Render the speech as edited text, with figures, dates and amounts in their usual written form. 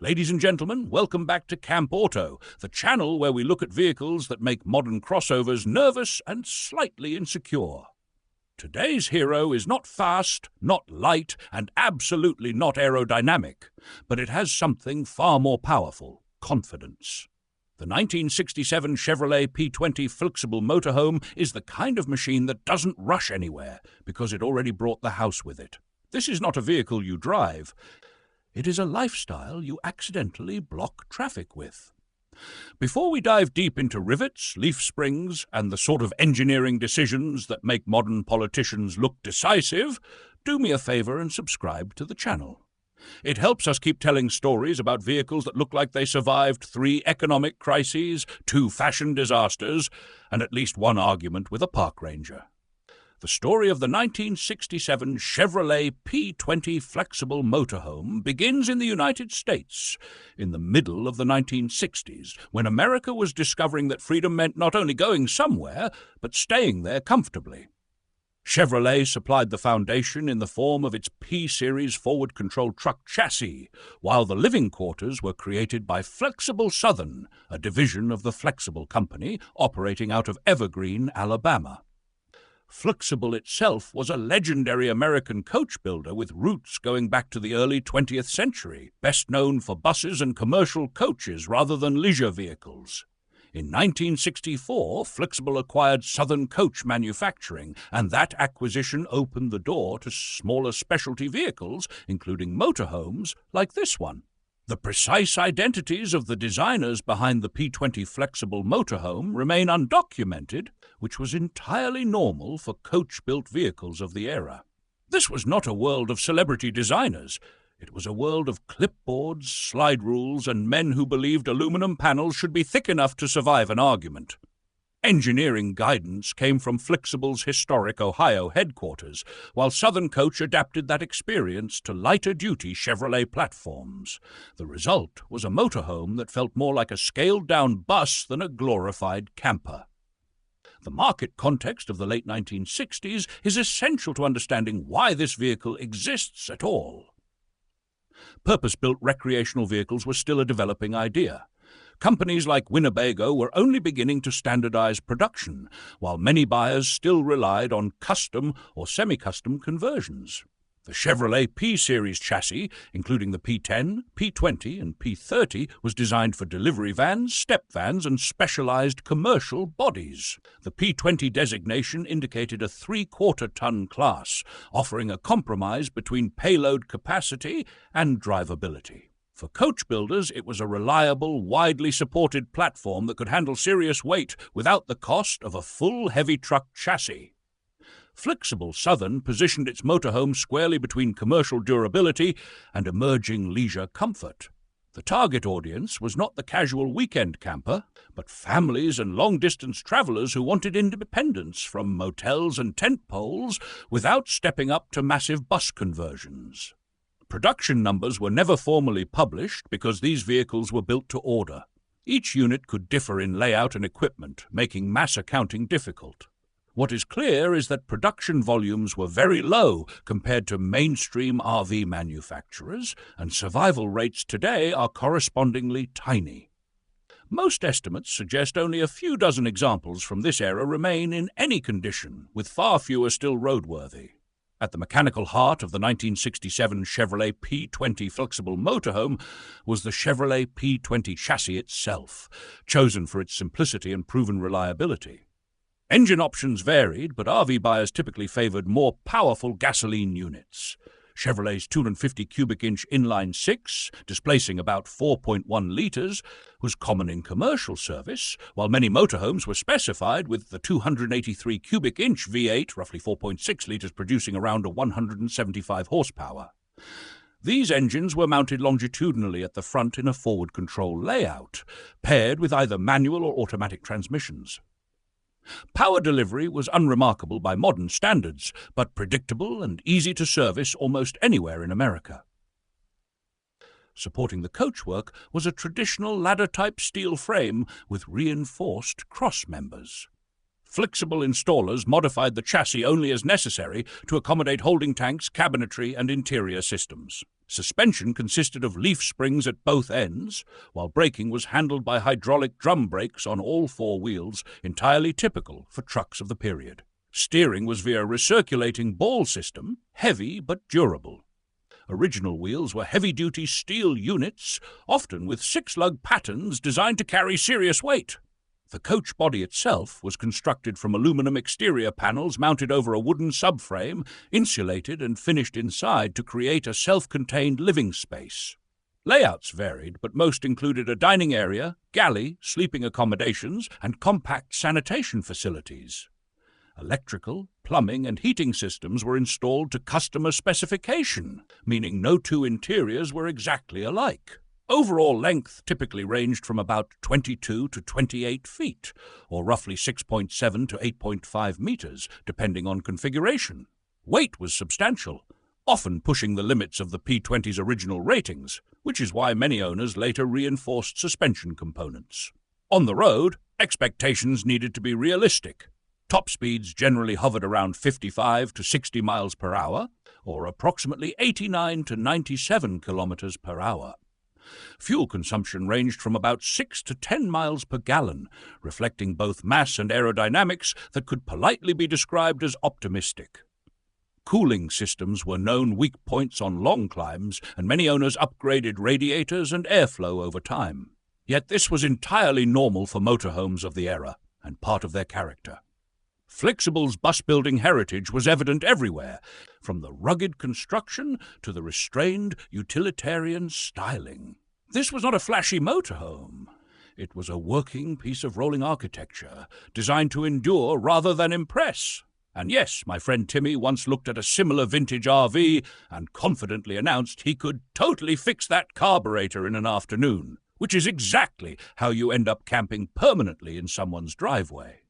Ladies and gentlemen, welcome back to CampAvto, the channel where we look at vehicles that make modern crossovers nervous and slightly insecure. Today's hero is not fast, not light, and absolutely not aerodynamic, but it has something far more powerful: confidence. The 1967 Chevrolet P20 Flxible Motorhome is the kind of machine that doesn't rush anywhere because it already brought the house with it. This is not a vehicle you drive. It is a lifestyle you accidentally block traffic with. Before we dive deep into rivets, leaf springs, and the sort of engineering decisions that make modern politicians look decisive, do me a favor and subscribe to the channel. It helps us keep telling stories about vehicles that look like they survived 3 economic crises, 2 fashion disasters, and at least 1 argument with a park ranger. The story of the 1967 Chevrolet P20 Flxible Motorhome begins in the United States, in the middle of the 1960s, when America was discovering that freedom meant not only going somewhere, but staying there comfortably. Chevrolet supplied the foundation in the form of its P-Series forward-control truck chassis, while the living quarters were created by Flxible Southern, a division of the Flxible Company operating out of Evergreen, Alabama. Flxible itself was a legendary American coach builder with roots going back to the early 20th century, best known for buses and commercial coaches rather than leisure vehicles. In 1964, Flxible acquired Southern Coach Manufacturing, and that acquisition opened the door to smaller specialty vehicles, including motorhomes like this one. The precise identities of the designers behind the P20 Flxible Motorhome remain undocumented, which was entirely normal for coach-built vehicles of the era. This was not a world of celebrity designers. It was a world of clipboards, slide rules, and men who believed aluminum panels should be thick enough to survive an argument. Engineering guidance came from Flxible's historic Ohio headquarters, while Southern Coach adapted that experience to lighter-duty Chevrolet platforms. The result was a motorhome that felt more like a scaled-down bus than a glorified camper. The market context of the late 1960s is essential to understanding why this vehicle exists at all. Purpose-built recreational vehicles were still a developing idea. Companies like Winnebago were only beginning to standardize production, while many buyers still relied on custom or semi-custom conversions. The Chevrolet P-Series chassis, including the P10, P20, and P30, was designed for delivery vans, step vans, and specialized commercial bodies. The P20 designation indicated a 3/4-ton class, offering a compromise between payload capacity and drivability. For coach builders, it was a reliable, widely supported platform that could handle serious weight without the cost of a full heavy truck chassis. Flxible Southern positioned its motorhome squarely between commercial durability and emerging leisure comfort. The target audience was not the casual weekend camper, but families and long-distance travelers who wanted independence from motels and tent poles without stepping up to massive bus conversions. Production numbers were never formally published because these vehicles were built to order. Each unit could differ in layout and equipment, making mass accounting difficult. What is clear is that production volumes were very low compared to mainstream RV manufacturers, and survival rates today are correspondingly tiny. Most estimates suggest only a few dozen examples from this era remain in any condition, with far fewer still roadworthy. At the mechanical heart of the 1967 Chevrolet P20 Flxible Motorhome was the Chevrolet P20 chassis itself, chosen for its simplicity and proven reliability. Engine options varied, but RV buyers typically favored more powerful gasoline units. Chevrolet's 250 cubic inch inline-6, displacing about 4.1 litres, was common in commercial service, while many motorhomes were specified with the 283 cubic inch V8, roughly 4.6 litres, producing around 175 horsepower. These engines were mounted longitudinally at the front in a forward control layout, paired with either manual or automatic transmissions. Power delivery was unremarkable by modern standards, but predictable and easy to service almost anywhere in America. Supporting the coachwork was a traditional ladder-type steel frame with reinforced cross members. Flxible installers modified the chassis only as necessary to accommodate holding tanks, cabinetry, and interior systems. Suspension consisted of leaf springs at both ends, while braking was handled by hydraulic drum brakes on all four wheels, entirely typical for trucks of the period. Steering was via a recirculating ball system, heavy but durable. Original wheels were heavy-duty steel units, often with six-lug patterns designed to carry serious weight. The coach body itself was constructed from aluminum exterior panels mounted over a wooden subframe, insulated and finished inside to create a self-contained living space. Layouts varied, but most included a dining area, galley, sleeping accommodations, and compact sanitation facilities. Electrical, plumbing, and heating systems were installed to customer specification, meaning no two interiors were exactly alike. Overall length typically ranged from about 22 to 28 feet, or roughly 6.7 to 8.5 meters, depending on configuration. Weight was substantial, often pushing the limits of the P20's original ratings, which is why many owners later reinforced suspension components. On the road, expectations needed to be realistic. Top speeds generally hovered around 55 to 60 miles per hour, or approximately 89 to 97 kilometers per hour. Fuel consumption ranged from about 6 to 10 miles per gallon, reflecting both mass and aerodynamics that could politely be described as optimistic. Cooling systems were known weak points on long climbs, and many owners upgraded radiators and airflow over time. Yet this was entirely normal for motorhomes of the era, and part of their character. Flxible's bus-building heritage was evident everywhere, from the rugged construction to the restrained, utilitarian styling. This was not a flashy motorhome. It was a working piece of rolling architecture, designed to endure rather than impress. And yes, my friend Timmy once looked at a similar vintage RV and confidently announced he could totally fix that carburetor in an afternoon, which is exactly how you end up camping permanently in someone's driveway.